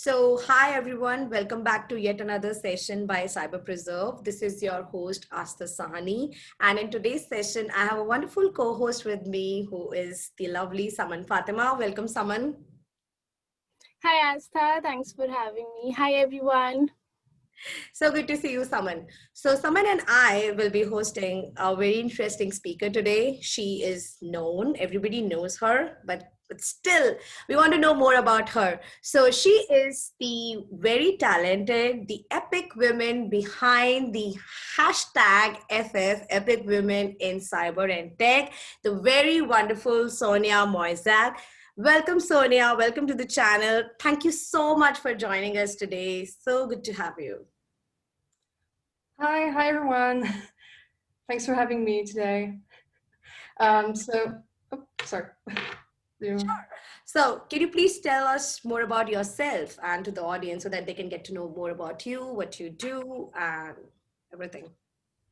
Hi everyone, welcome back to yet another session by Cyber Preserve. This is your host Asta Sahani, and in today's session, I have a wonderful co-host with me who is the lovely Saman Fatima. Welcome, Saman. Hi Asta, thanks for having me. Hi everyone. So good to see you, Saman. So Saman and I will be hosting a very interesting speaker today. She is known, everybody knows her, but still, we want to know more about her. So she is the very talented, the epic women behind the hashtag FF, Epic Women in Cyber and Tech, the very wonderful Sonya Moisset. Welcome, Sonia. Welcome to the channel. Thank you so much for joining us today. So good to have you. Hi everyone. Thanks for having me today. Sorry. Sure. So can you please tell us more about yourself and to the audience so that they can get to know more about you, what you do, and everything?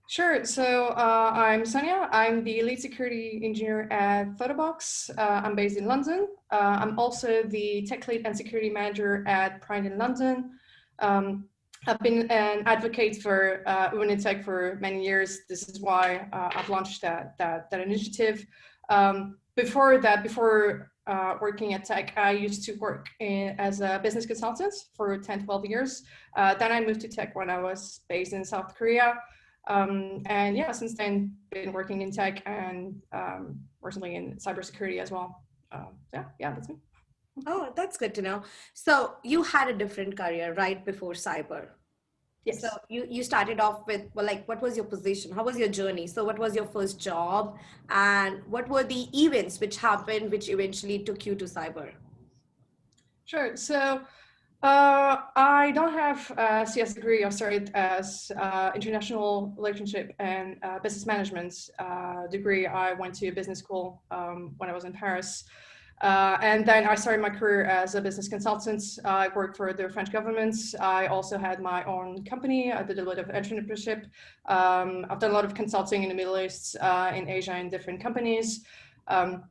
Sure. So I'm Sonia. I'm the lead security engineer at Photobox. I'm based in London. I'm also the tech lead and security manager at Pride in London. I've been an advocate for women in tech for many years. This is why I've launched that initiative. Before working at tech, I used to work as a business consultant for 10, 12 years. Then I moved to tech when I was based in South Korea. And yeah, since then, been working in tech and recently in cybersecurity as well. Yeah, that's me. Oh, that's good to know. So you had a different career right before cyber. Yes. So you started off with, well, like, what was your position? How was your journey? So what was your first job? And what were the events which happened, which eventually took you to cyber? Sure. So I don't have a CS degree. I started as international relationship and business management degree. I went to business school when I was in Paris. And then I started my career as a business consultant. I worked for the French government. I also had my own company. I did a lot of entrepreneurship. I've done a lot of consulting in the Middle East, in Asia, in different companies. And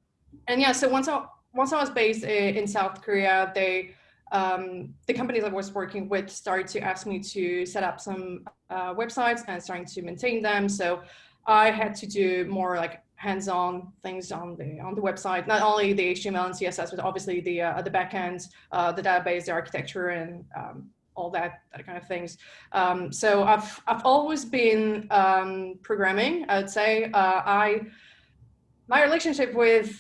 yeah, so once I was based in South Korea, the companies I was working with started to ask me to set up some websites and starting to maintain them. So I had to do more like hands-on things on the website, not only the HTML and CSS, but obviously the backend, the database, the architecture, and all that kind of things. So I've always been programming. I would say my relationship with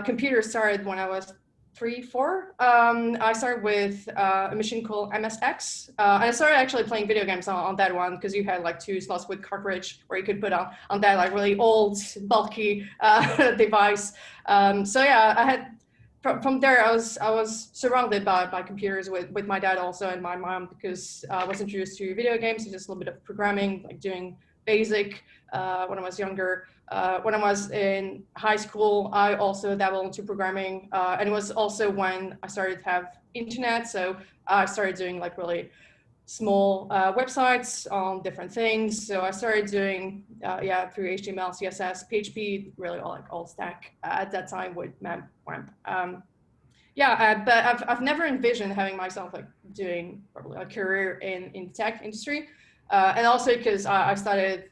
computers started when I was 3, 4. I started with a machine called MSX. And I started actually playing video games on that one because you had like 2 slots with cartridge where you could put on that like really old, bulky device. So yeah, I had from there I was surrounded by computers with my dad also and my mom because I was introduced to video games and just a little bit of programming, like doing basic when I was younger. When I was in high school, I also dabbled into programming, and it was also when I started to have internet. So I started doing like really small websites on different things. So I started doing, through HTML, CSS, PHP, really all stack at that time with WAMP. But I've never envisioned having myself like doing probably a career in the tech industry, and also because I started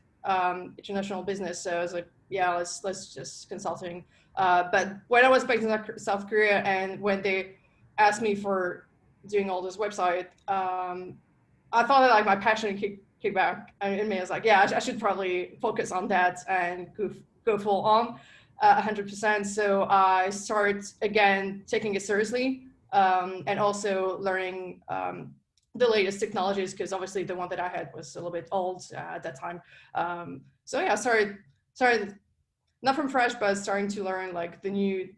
international business, so I was like, yeah, let's just consulting. But when I was back in South Korea and when they asked me for doing all this website, I thought that like my passion kicked back in me. I was like, yeah, I should probably focus on that and go full on 100%. So I started again taking it seriously, and also learning the latest technologies, because obviously the one that I had was a little bit old at that time. So yeah, I started not from fresh, but starting to learn like the new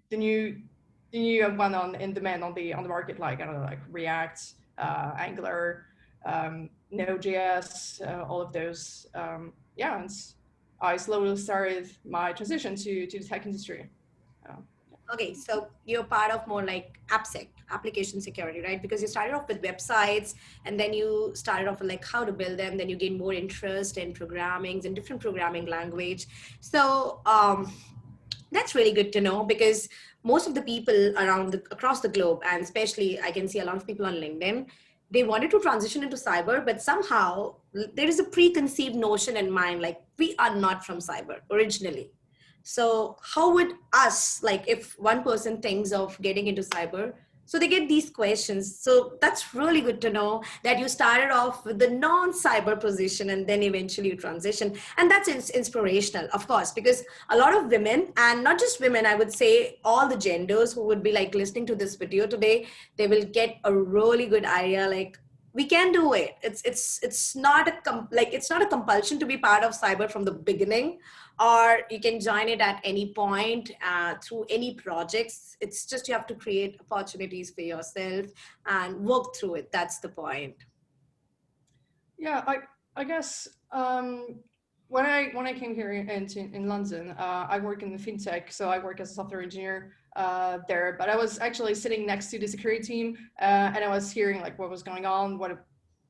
one in demand on the market, like I don't know, like React, Angular, Node.js, all of those. And I slowly started my transition to the tech industry. Okay, so you're part of more like AppSec, application security, right? Because you started off with websites and then you started off with like how to build them. Then you gain more interest in programming and different programming language. So That's really good to know, because most of the people across the globe, and especially I can see a lot of people on LinkedIn, they wanted to transition into cyber, but somehow there is a preconceived notion in mind, like we are not from cyber originally. So how would us, like if one person thinks of getting into cyber, so they get these questions. So that's really good to know that you started off with the non-cyber position and then eventually you transition. And that's inspirational, of course, because a lot of women, and not just women, I would say all the genders who would be like listening to this video today, they will get a really good idea, like we can do it. It's not a like it's not a compulsion to be part of cyber from the beginning, or you can join it at any point through any projects. It's just you have to create opportunities for yourself and work through it. That's the point. Yeah, I guess when I came here in London, I work in the fintech, so I work as a software engineer there. But I was actually sitting next to the security team, and I was hearing like what was going on, what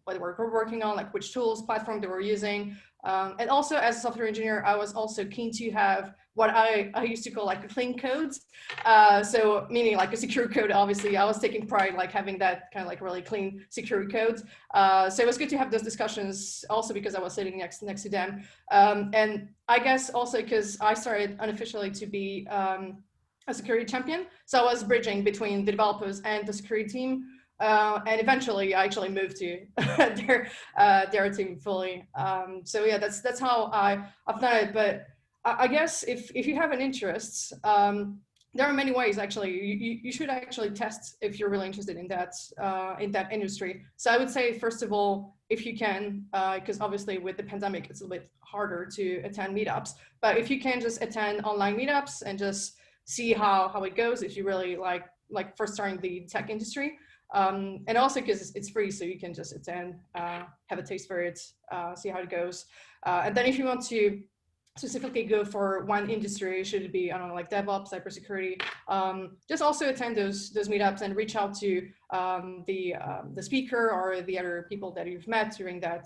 they were working on, like which tools, platform they were using. And also as a software engineer, I was also keen to have what I used to call like clean codes. So meaning like a secure code, obviously I was taking pride like having that kind of like really clean secure code. So it was good to have those discussions also because I was sitting next to them. And I guess also because I started unofficially to be a security champion. So I was bridging between the developers and the security team. And eventually I actually moved to their team fully. So yeah, that's how I've done it. But I guess if you have an interest, there are many ways actually. You should actually test if you're really interested in that industry. So I would say first of all, if you can, because obviously with the pandemic it's a little bit harder to attend meetups. But if you can just attend online meetups and just see how it goes, if you really like first starting the tech industry. And also because it's free, so you can just attend, have a taste for it, see how it goes. And then if you want to specifically go for one industry, should it be, I don't know, like DevOps, cybersecurity, just also attend those meetups and reach out to the speaker or the other people that you've met during that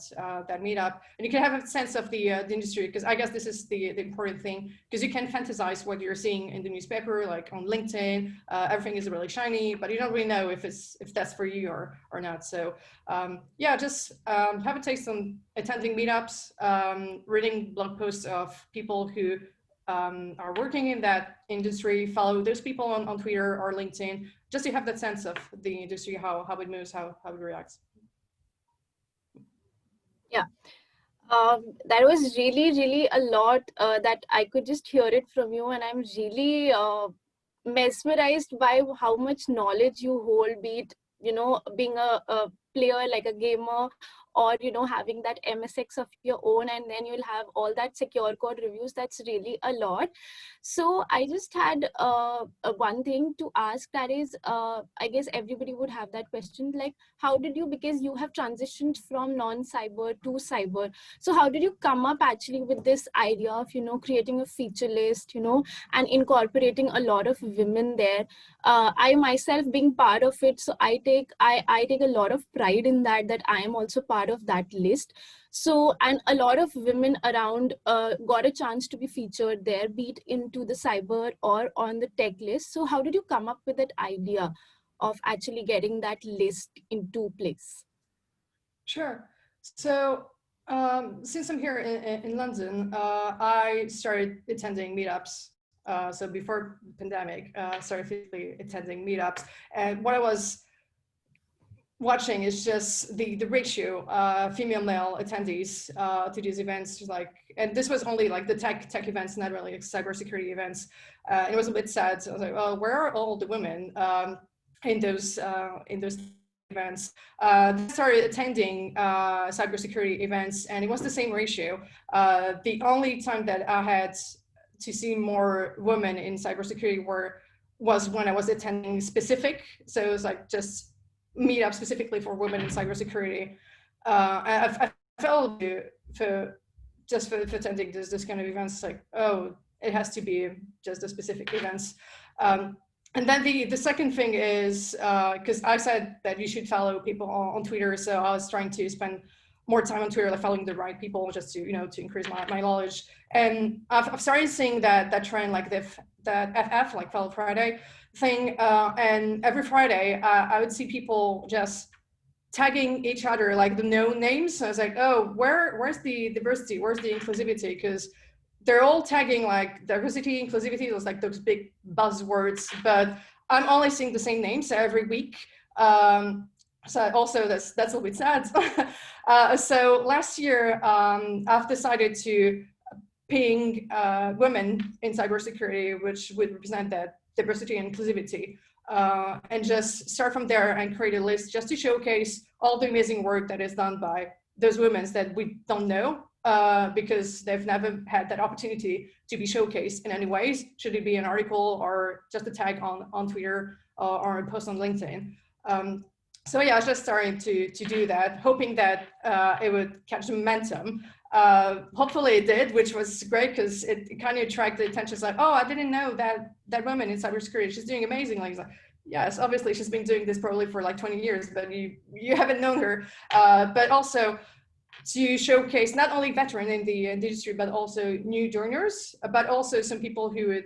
meetup, and you can have a sense of the industry, because I guess this is the important thing, because you can fantasize what you're seeing in the newspaper, like on LinkedIn, everything is really shiny, but you don't really know if that's for you or not. So yeah, just have a taste on attending meetups, reading blog posts of people who are working in that industry, follow those people on Twitter or LinkedIn, just to have that sense of the industry, how it moves, how it reacts. Yeah, that was really a lot that I could just hear it from you, and I'm really mesmerized by how much knowledge you hold, be it, being a player, like a gamer, or having that MSX of your own, and then you'll have all that secure code reviews. That's really a lot. So I just had one thing to ask, that is, I guess everybody would have that question, like how did you, because you have transitioned from non-cyber to cyber, so how did you come up actually with this idea of creating a feature list, and incorporating a lot of women there? I myself being part of it, so I take a lot of pride in that I am also part of that list. So, and a lot of women around got a chance to be featured there, be it into the cyber or on the tech list. So how did you come up with that idea of actually getting that list into place? Sure. So since I'm here in London, I started attending meetups. So before the pandemic, started physically attending meetups. And what I was watching is just the ratio female male attendees to these events, like, and this was only like the tech events, not really like cybersecurity events. It was a bit sad. So I was like, oh, where are all the women in those events? They started attending cybersecurity events, and it was the same ratio. The only time that I had to see more women in cybersecurity was when I was attending specific. So it was like just meet up specifically for women in cybersecurity. I felt for attending this kind of events, like, oh, it has to be just the specific events. And then the second thing is, because I said that you should follow people on Twitter, so I was trying to spend more time on Twitter, like following the right people, just to to increase my knowledge. And I've started seeing that trend, like that FF, like Fellow Friday thing, and every Friday I would see people just tagging each other like the known names. So I was like, oh, where's the diversity? Where's the inclusivity? Because they're all tagging like diversity, inclusivity, those big buzzwords, but I'm only seeing the same names every week. So also that's a little bit sad. So last year, I've decided to ping women in cybersecurity, which would represent that diversity and inclusivity, and just start from there and create a list just to showcase all the amazing work that is done by those women that we don't know, because they've never had that opportunity to be showcased in any ways, should it be an article or just a tag on Twitter or a post on LinkedIn. So yeah, I was just starting to do that, hoping that it would catch momentum. Hopefully it did, which was great because it kind of attracted attention. It's like, oh, I didn't know that woman in cybersecurity, she's doing amazingly. It's like, yes, obviously she's been doing this probably for like 20 years, but you haven't known her. But also to showcase not only veteran in the industry, but also new joiners, but also some people who would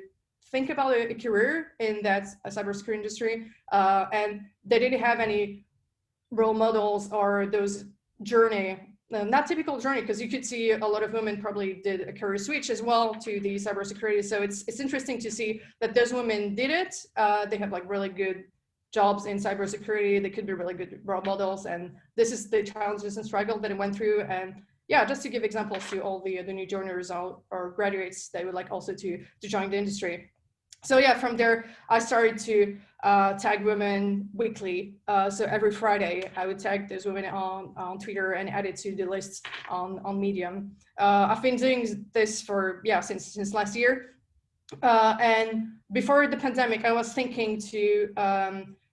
think about a career in that cybersecurity industry, and they didn't have any role models or those journey, not typical journey, because you could see a lot of women probably did a career switch as well to the cybersecurity. So it's interesting to see that those women did it. They have like really good jobs in cybersecurity. They could be really good role models, and this is the challenges and struggle that it went through. And yeah, just to give examples to all the new joiners or graduates that would like also to join the industry. So yeah, from there, I started to tag women weekly. So every Friday, I would tag those women on Twitter and add it to the list on Medium. I've been doing this for, yeah, since last year. And before the pandemic, I was thinking to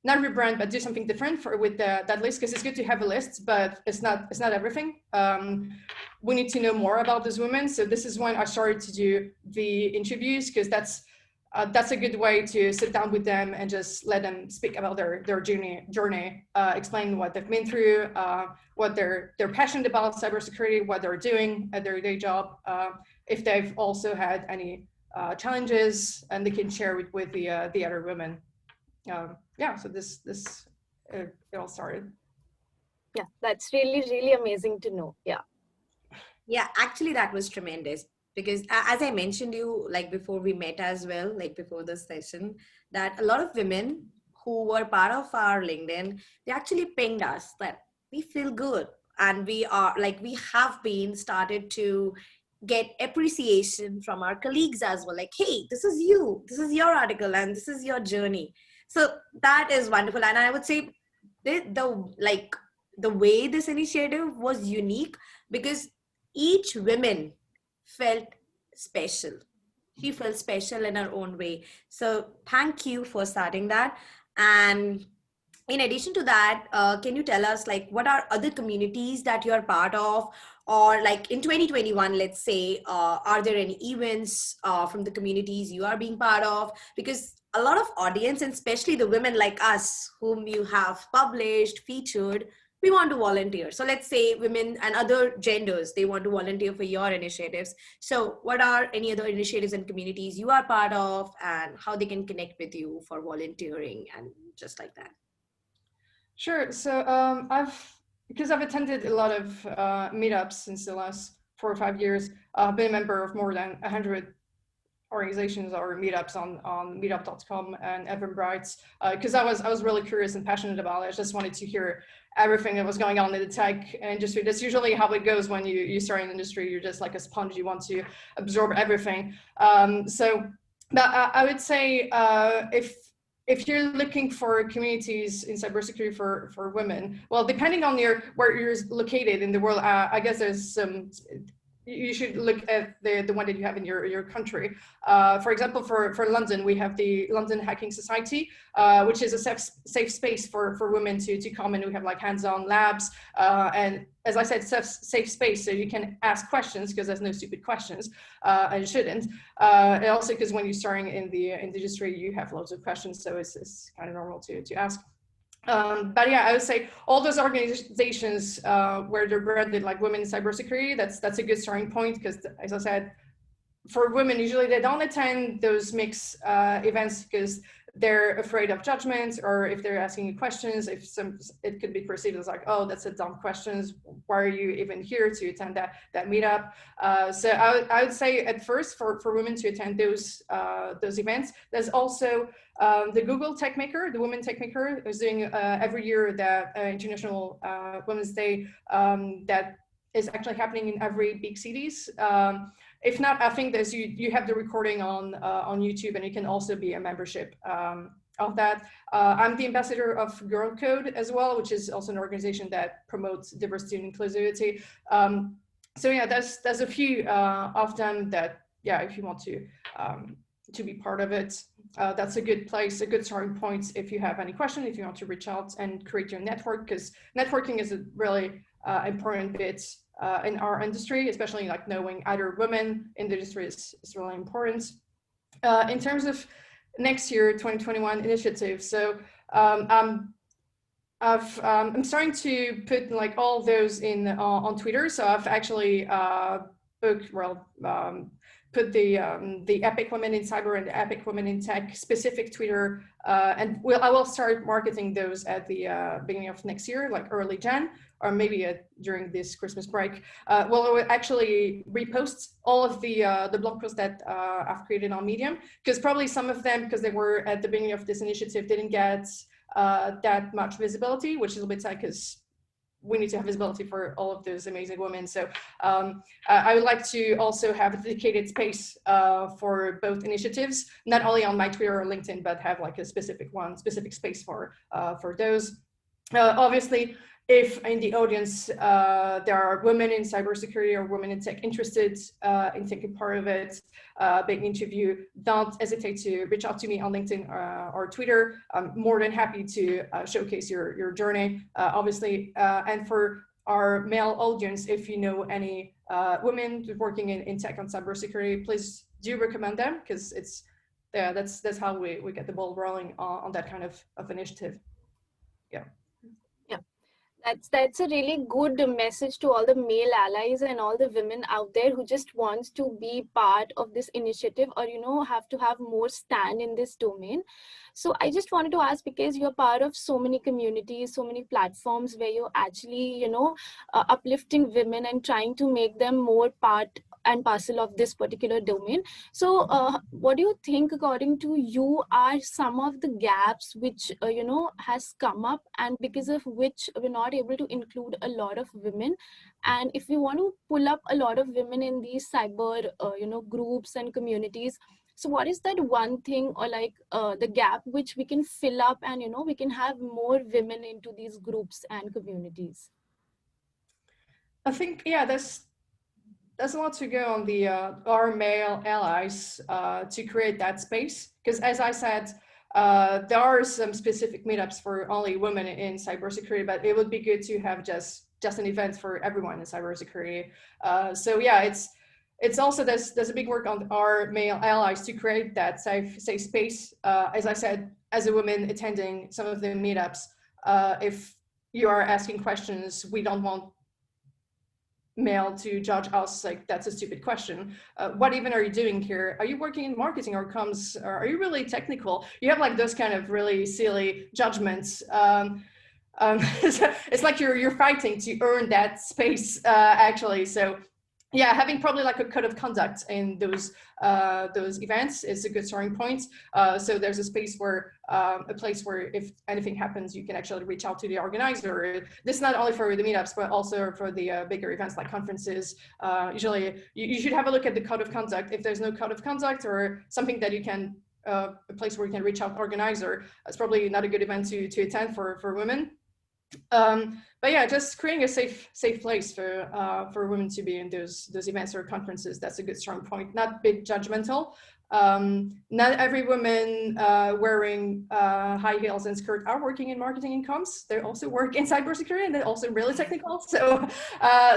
not rebrand, but do something different with that list, because it's good to have a list, but it's not everything. We need to know more about those women. So this is when I started to do the interviews, because that's a good way to sit down with them and just let them speak about their journey, explain what they've been through, what they're passionate about cybersecurity, what they're doing at their day job, if they've also had any challenges, and they can share with the other women. Yeah, so this it all started. Yeah, that's really amazing to know. Yeah, actually that was tremendous, because as I mentioned you like before we met as well, like before this session, that a lot of women who were part of our LinkedIn, they actually pinged us that we feel good, and we have been started to get appreciation from our colleagues as well, like, hey, this is your article and this is your journey. So that is wonderful. And I would say the way this initiative was unique, because each woman felt special. She felt special in her own way. So thank you for starting that. And in addition to that, can you tell us like what are other communities that you're part of, or like in 2021, let's say, are there any events from the communities you are being part of? Because a lot of audience, and especially the women like us whom you have published, featured, we want to volunteer. So let's say women and other genders, they want to volunteer for your initiatives. So what are any other initiatives and communities you are part of, and how they can connect with you for volunteering and just like that? Sure. So because I've attended a lot of meetups since the last 4 or 5 years, I've been a member of more than 100 organizations or meetups on meetup.com and Eventbrite, because I was really curious and passionate about it. I just wanted to hear everything that was going on in the tech industry. That's usually how it goes when you start in the industry. You're just like a sponge. You want to absorb everything. But I would say if you're looking for communities in cybersecurity for women, well, depending on where you're located in the world, I guess there's some. You should look at the one that you have in your country. For example, for London, we have the London Hacking Society, which is a safe space for women to come, and we have like hands-on labs. And as I said, safe space, so you can ask questions, because there's no stupid questions, and you shouldn't. And also because when you're starting in the industry, you have loads of questions, so it's kind of normal to ask. But yeah, I would say all those organizations where they're branded like women in cybersecurity, that's a good starting point, because as I said, for women, usually they don't attend those mixed events because they're afraid of judgment, or if they're asking you questions, it could be perceived as like, oh, that's a dumb questions. Why are you even here to attend that meetup? So I would say at first for women to attend those events. There's also the Google Tech Maker, the Women Tech Maker, is doing every year that International Women's Day that is actually happening in every big cities. If not, I think there's you have the recording on YouTube, and you can also be a membership of that. I'm the ambassador of Girl Code as well, which is also an organization that promotes diversity and inclusivity. So yeah, there's a few of them that, yeah, if you want to be part of it, that's a good place, a good starting point if you have any question, if you want to reach out and create your network, because networking is a really important bit in our industry, especially like knowing other women in the industry is really important. In terms of next year, 2021 initiatives, so I'm starting to put like all those in on Twitter. So I've actually put the Epic Women in Cyber and the Epic Women in Tech specific Twitter, and I will start marketing those at the beginning of next year, like early Jan, or maybe during this Christmas break. We'll actually repost all of the blog posts that I've created on Medium, because probably some of them, because they were at the beginning of this initiative, didn't get that much visibility, which is a bit sad because we need to have visibility for all of those amazing women. So I would like to also have a dedicated space for both initiatives, not only on my Twitter or LinkedIn, but have like a specific space for those. Obviously, if in the audience there are women in cybersecurity or women in tech interested in taking part of it, being interviewed, don't hesitate to reach out to me on LinkedIn or Twitter. I'm more than happy to showcase your journey, obviously. And for our male audience, if you know any women working in tech and cybersecurity, please do recommend them, because it's that's how we get the ball rolling on that kind of initiative. Yeah. That's a really good message to all the male allies and all the women out there who just wants to be part of this initiative, or have to have more stand in this domain. So I just wanted to ask, because you're part of so many communities, so many platforms where you're actually uplifting women and trying to make them more part and parcel of this particular domain. So what do you think, according to you, are some of the gaps which has come up, and because of which we're not able to include a lot of women? And if we want to pull up a lot of women in these cyber groups and communities, so what is that one thing, or like the gap which we can fill up, and we can have more women into these groups and communities? I think, yeah, there's a lot to go on the our male allies to create that space, because as I said, there are some specific meetups for only women in cybersecurity, but it would be good to have just an event for everyone in cybersecurity. So yeah, it's also there's a big work on our male allies to create that safe space. As I said, as a woman attending some of the meetups, if you are asking questions, we don't want male to judge us like that's a stupid question. What even are you doing here? Are you working in marketing or comms? Or are you really technical? You have like those kind of really silly judgments. It's like you're fighting to earn that space actually. So yeah, having probably like a code of conduct in those events is a good starting point. So there's a space where a place where if anything happens, you can actually reach out to the organizer. This is not only for the meetups, but also for the bigger events like conferences. Usually, you should have a look at the code of conduct. If there's no code of conduct or something that you can a place where you can reach out to organizer, it's probably not a good event to attend for women. But yeah, just creating a safe place for women to be in those events or conferences. That's a good starting point. Not big judgmental. Not every woman wearing high heels and skirt are working in marketing and comms. They also work in cybersecurity, and they're also really technical. So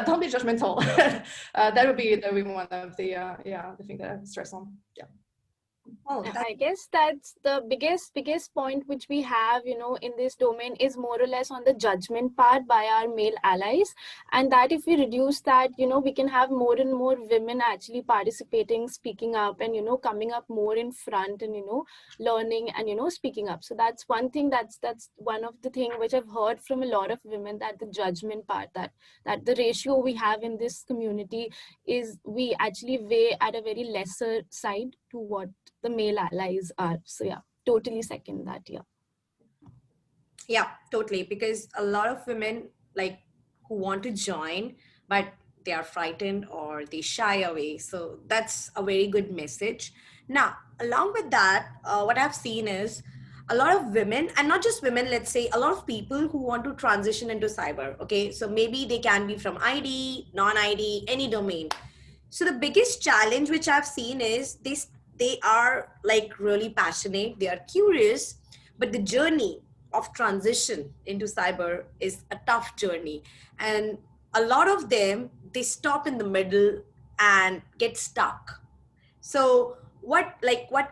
don't be judgmental. That would be one of the thing that I stress on. Yeah. Oh, that, I guess that's the biggest point which we have, in this domain is more or less on the judgment part by our male allies. And that if we reduce that, we can have more and more women actually participating, speaking up, and, coming up more in front and, learning and, speaking up. So that's one thing, that's one of the thing which I've heard from a lot of women, that the judgment part, that the ratio we have in this community is we actually weigh at a very lesser side to what the male allies are. So yeah, totally second that. Yeah. yeah, totally. Because a lot of women like who want to join, but they are frightened or they shy away. So that's a very good message. Now, along with that, what I've seen is a lot of women, and not just women, let's say a lot of people who want to transition into cyber. Okay, so maybe they can be from ID, non ID, any domain. So the biggest challenge which I've seen is they are like really passionate, they are curious, but the journey of transition into cyber is a tough journey. And a lot of them, they stop in the middle and get stuck. So what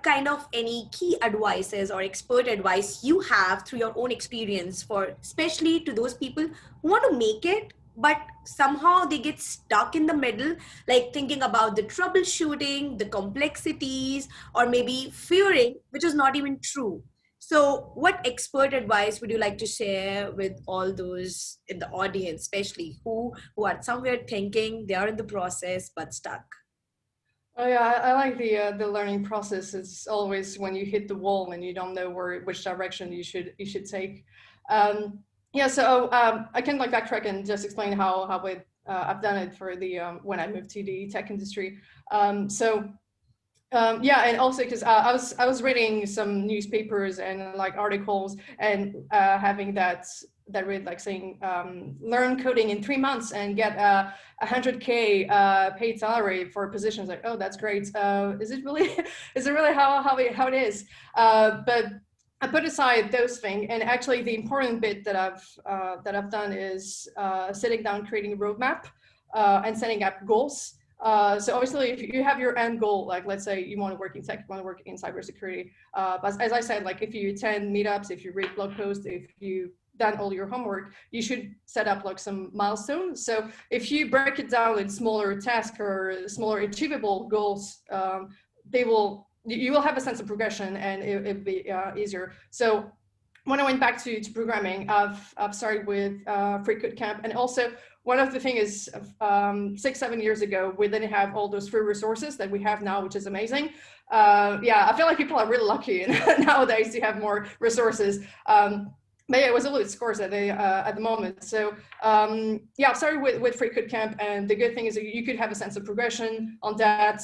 kind of any key advices or expert advice you have through your own experience for especially to those people who want to make it but somehow they get stuck in the middle, like thinking about the troubleshooting, the complexities, or maybe fearing which is not even true. So what expert advice would you like to share with all those in the audience, especially who are somewhere thinking they are in the process but stuck? Oh yeah, I like the learning process. It's always when you hit the wall and you don't know which direction you should take. Yeah, so I can like backtrack and just explain I've done it for the when I moved to the tech industry. So yeah, and also because I was reading some newspapers and like articles and having that read like saying learn coding in 3 months and get 100K paid salary for positions. Like, oh, that's great. Is it really is it really how it is? But I put aside those things, and actually the important bit that I've done is sitting down, creating a roadmap, and setting up goals. So obviously, if you have your end goal, like let's say you want to work in tech, you want to work in cybersecurity, but as I said, like if you attend meetups, if you read blog posts, if you done all your homework, you should set up like some milestones. So if you break it down in smaller tasks or smaller achievable goals, you will have a sense of progression, and it'll be easier. So when I went back to programming, I've started with free code camp, and also one of the things is 6-7 years ago we didn't have all those free resources that we have now, which is amazing. Yeah, I feel like people are really lucky nowadays to have more resources. But yeah, it was a little bit scarce at the moment. So yeah, I've started with free code camp, and the good thing is that you could have a sense of progression on that.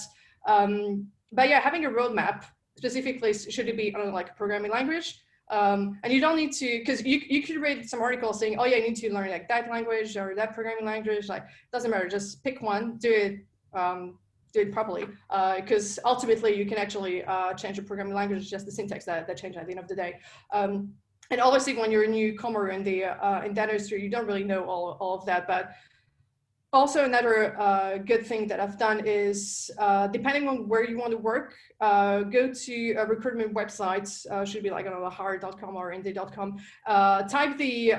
But yeah, having a roadmap specifically, should it be on like a programming language? And you don't need to, because you could read some articles saying, oh yeah, you need to learn like that language or that programming language. Like, doesn't matter, just pick one, do it properly. Because ultimately you can actually change your programming language. It's just the syntax that changes at the end of the day. And obviously when you're a newcomer in that industry, you don't really know all of that. But also another good thing that I've done is, depending on where you want to work, go to a recruitment website, should be like, I don't know, hire.com or indeed.com, type the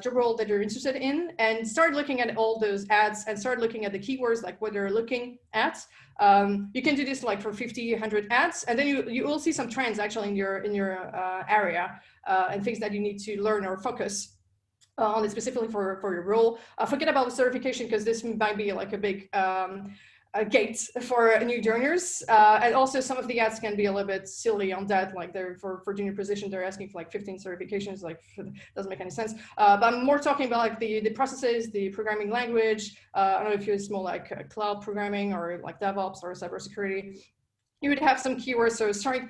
job role that you're interested in, and start looking at all those ads and start looking at the keywords, like what they're looking at. You can do this like for 50, 100 ads, and then you will see some trends actually in your area, and things that you need to learn or focus on it specifically for your role. Forget about the certification, because this might be like a big a gate for new joiners. And also some of the ads can be a little bit silly on that, like they're for junior position, they're asking for like 15 certifications, like doesn't make any sense. But I'm more talking about like the processes, the programming language. I don't know if it's more like cloud programming or like DevOps or cybersecurity. You would have some keywords, so start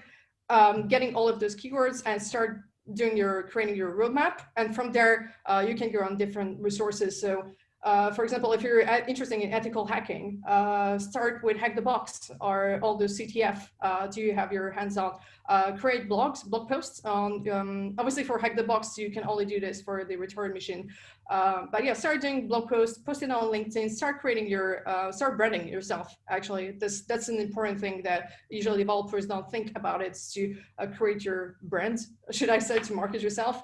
getting all of those keywords and start creating your roadmap, and from there you can go on different resources. So For example, if you're interested in ethical hacking, start with Hack the Box or all those CTF. Do you have your hands on? Create blog posts on, obviously for Hack the Box, you can only do this for the return machine. But yeah, start doing blog posts, post it on LinkedIn, start creating your, start branding yourself. Actually, that's an important thing that usually developers don't think about. It's to create your brand, should I say, to market yourself.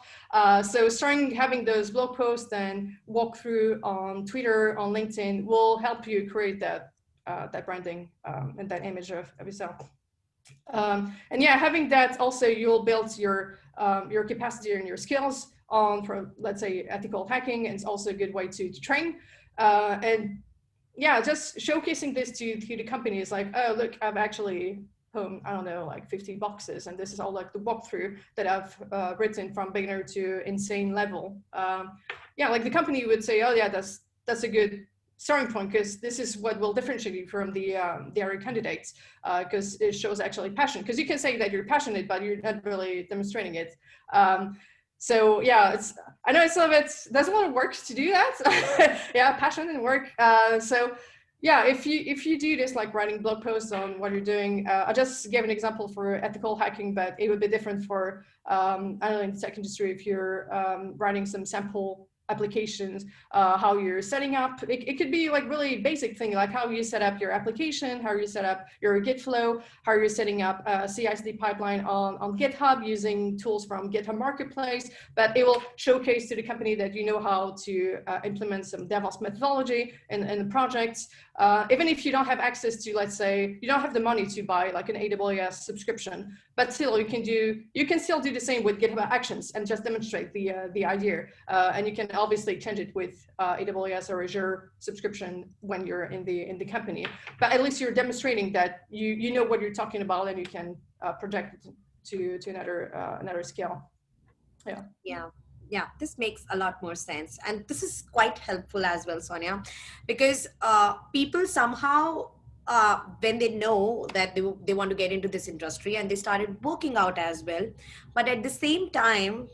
So starting having those blog posts and walk through on Twitter, on LinkedIn will help you create that that branding and that image of yourself. And yeah, having that also, you'll build your capacity and your skills on, for let's say, ethical hacking, and it's also a good way to train. And yeah, just showcasing this to the company is like, oh look, I've actually I don't know, like 50 boxes, and this is all like the walkthrough that I've written from beginner to insane level. Yeah, like the company would say, oh yeah, that's a good starting point, because this is what will differentiate you from the other candidates, because it shows actually passion. Because you can say that you're passionate, but you're not really demonstrating it. So yeah, I know it's a little bit, there's a lot of work to do that. Yeah, passion and work. So yeah, if you do this, like writing blog posts on what you're doing, I just gave an example for ethical hacking, but it would be different for I don't know, in the tech industry, if you're writing some sample applications, how you're setting up. It could be like really basic thing, like how you set up your application, how you set up your Git flow, how you're setting up a CI/CD pipeline on GitHub using tools from GitHub Marketplace. But it will showcase to the company that you know how to implement some DevOps methodology in the projects. Even if you don't have access to, let's say, you don't have the money to buy like an AWS subscription, but still you can still do the same with GitHub Actions and just demonstrate the idea. And you can obviously change it with AWS or Azure subscription when you're in the company. But at least you're demonstrating that you know what you're talking about, and you can project it to another scale. Yeah. Yeah, this makes a lot more sense, and this is quite helpful as well, Sonia, because people somehow, when they know that they want to get into this industry, and they started working out as well, but at the same time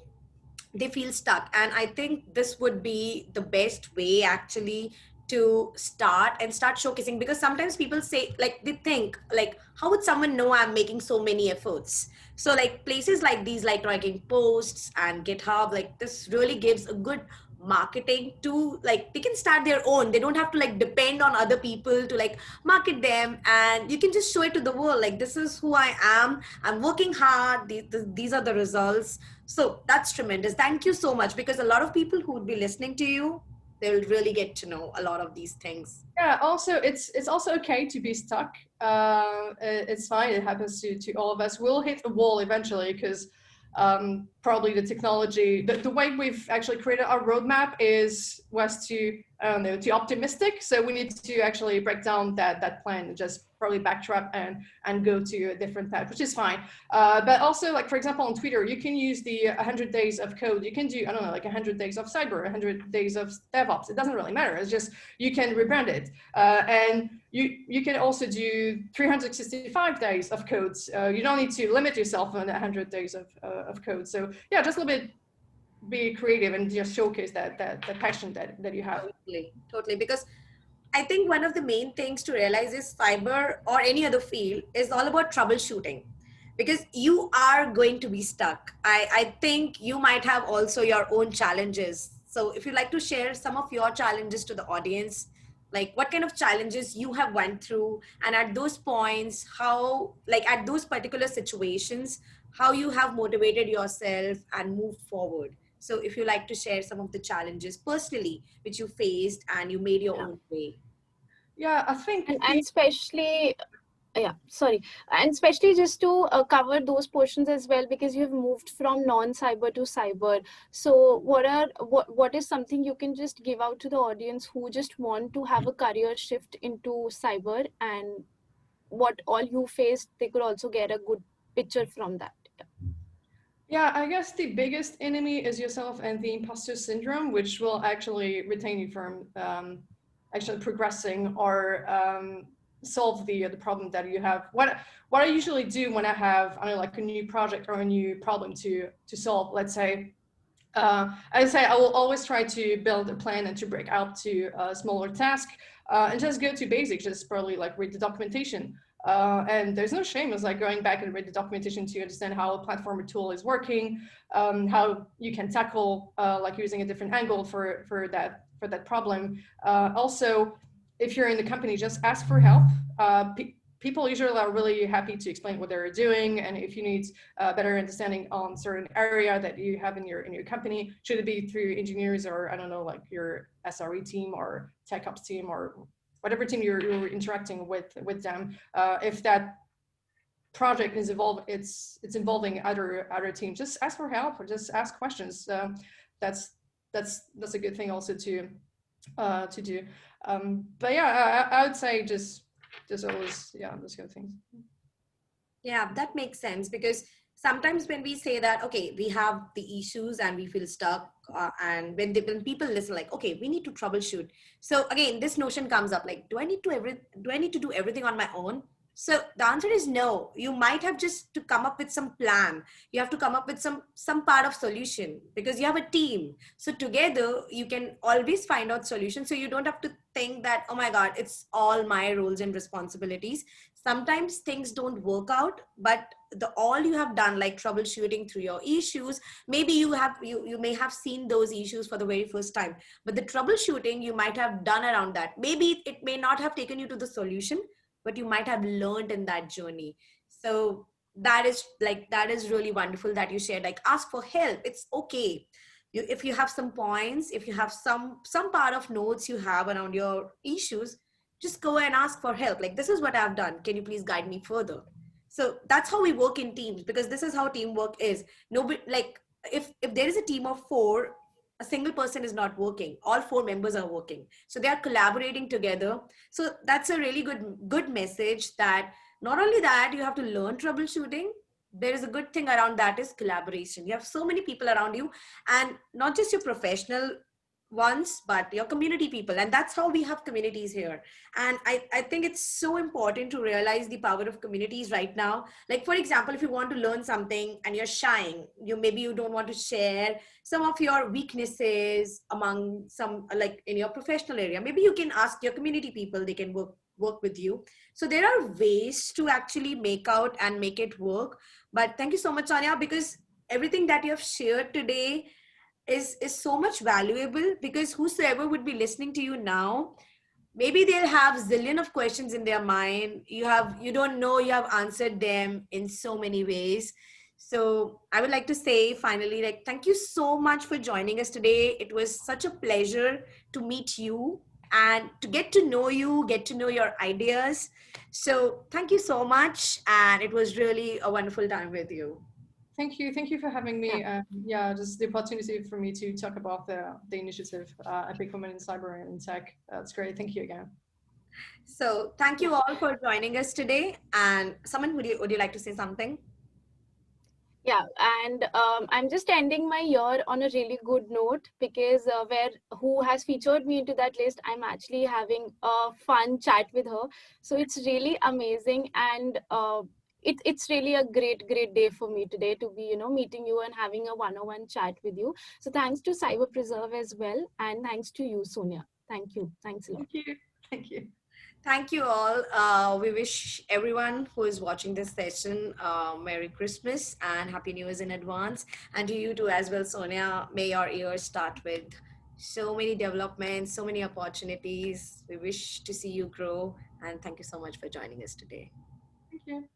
they feel stuck. And I think this would be the best way actually to start showcasing, because sometimes people say, like, they think like, how would someone know I'm making so many efforts? So like places like these, like writing posts and GitHub, like this really gives a good marketing to, like, they can start their own. They don't have to like depend on other people to like market them, and you can just show it to the world, like, this is who I am, I'm working hard, these are the results. So that's tremendous. Thank you so much, because a lot of people who would be listening to you, they'll really get to know a lot of these things. Yeah, also it's also okay to be stuck. It's fine, it happens to all of us. We'll hit a wall eventually, because probably the technology, the way we've actually created our roadmap was too, I don't know, too optimistic. So we need to actually break down that plan and just probably backtrack and go to a different path, which is fine. But also, like, for example, on Twitter, you can use the 100 days of code. You can do, I don't know, like 100 days of cyber, 100 days of DevOps. It doesn't really matter. It's just, you can rebrand it. And you can also do 365 days of codes. You don't need to limit yourself on 100 days of code. So yeah, just a little bit, be creative and just showcase that passion that you have. Totally. Because I think one of the main things to realize is cyber or any other field is all about troubleshooting, because you are going to be stuck. I think you might have also your own challenges. So if you'd like to share some of your challenges to the audience, like what kind of challenges you have went through, and at those points, how, like at those particular situations, how you have motivated yourself and moved forward. So if you like to share some of the challenges personally which you faced and you made your own way. Yeah, I think and especially yeah, sorry, and especially just to cover those portions as well, because you've moved from non-cyber to cyber. So what is something you can just give out to the audience who just want to have a career shift into cyber, and what all you faced, they could also get a good picture from that. yeah, I guess the biggest enemy is yourself and the imposter syndrome, which will actually retain you from actually progressing or solve the problem that you have. What I usually do when I have, I don't know, like a new project or a new problem to solve, let's say I say I will always try to build a plan and to break out to a smaller task and just go to basics, just probably like read the documentation. And there's no shame as like going back and read the documentation to understand how a platform or tool is working, how you can tackle like using a different angle for that problem. Also, if you're in the company, just ask for help. People usually are really happy to explain what they're doing, and if you need better understanding on certain area that you have in your company, should it be through engineers or I don't know, like your SRE team or tech ops team or whatever team you're interacting with them. If that project is it's involving other teams, just ask for help or just ask questions. That's a good thing also to do. But yeah, I would say just always, yeah, those kind of things. Yeah, that makes sense, because sometimes when we say that, okay, we have the issues and we feel stuck, and when people listen, like, okay, we need to troubleshoot. So again, this notion comes up, like, do I need to do everything on my own? So the answer is no. You might have just to come up with some plan. You have to come up with some part of solution, because you have a team. So together you can always find out solutions. So you don't have to think that, oh my God, it's all my roles and responsibilities. Sometimes things don't work out, but the all you have done, like troubleshooting through your issues, maybe you may have seen those issues for the very first time, but the troubleshooting you might have done around that, maybe it may not have taken you to the solution, but you might have learned in that journey. So that is really wonderful that you shared, like, ask for help. It's okay. If you have some points, if you have some part of notes you have around your issues, just go and ask for help, like, this is what I've done, can you please guide me further? So that's how we work in teams, because this is how teamwork is. Nobody, like, if there is a team of four, a single person is not working, all four members are working, so they are collaborating together. So that's a really good message, that not only that you have to learn troubleshooting, there is a good thing around that is collaboration. You have so many people around you, and not just your professional ones, but your community people, and that's how we have communities here. And I think it's so important to realize the power of communities right now. Like, for example, if you want to learn something and you're shying, maybe you don't want to share some of your weaknesses among some, like in your professional area, maybe you can ask your community people, they can work with you. So there are ways to actually make out and make it work. But thank you so much, Sonya, because everything that you have shared today is so much valuable, because whosoever would be listening to you now, maybe they'll have zillion of questions in their mind. You don't know, you have answered them in so many ways. So I would like to say finally, like, thank you so much for joining us today. It was such a pleasure to meet you and to get to know you, get to know your ideas. So thank you so much, and it was really a wonderful time with you. Thank you for having me. Yeah. Yeah, just the opportunity for me to talk about the initiative, Epic Women in Cyber and Tech. That's great. Thank you again. So thank you all for joining us today. And someone, would you like to say something? Yeah, and I'm just ending my year on a really good note, because where who has featured me into that list, I'm actually having a fun chat with her. So it's really amazing, and it's really a great day for me today to be meeting you and having a one-on-one chat with you. So thanks to Cyber Preserve as well, and thanks to you, Sonia. Thank you. Thanks a lot. Thank you. Thank you. Thank you all. We wish everyone who is watching this session Merry Christmas and Happy New Year's in advance. And to you too as well, Sonia, may your year start with so many developments, so many opportunities. We wish to see you grow. And thank you so much for joining us today. Thank you.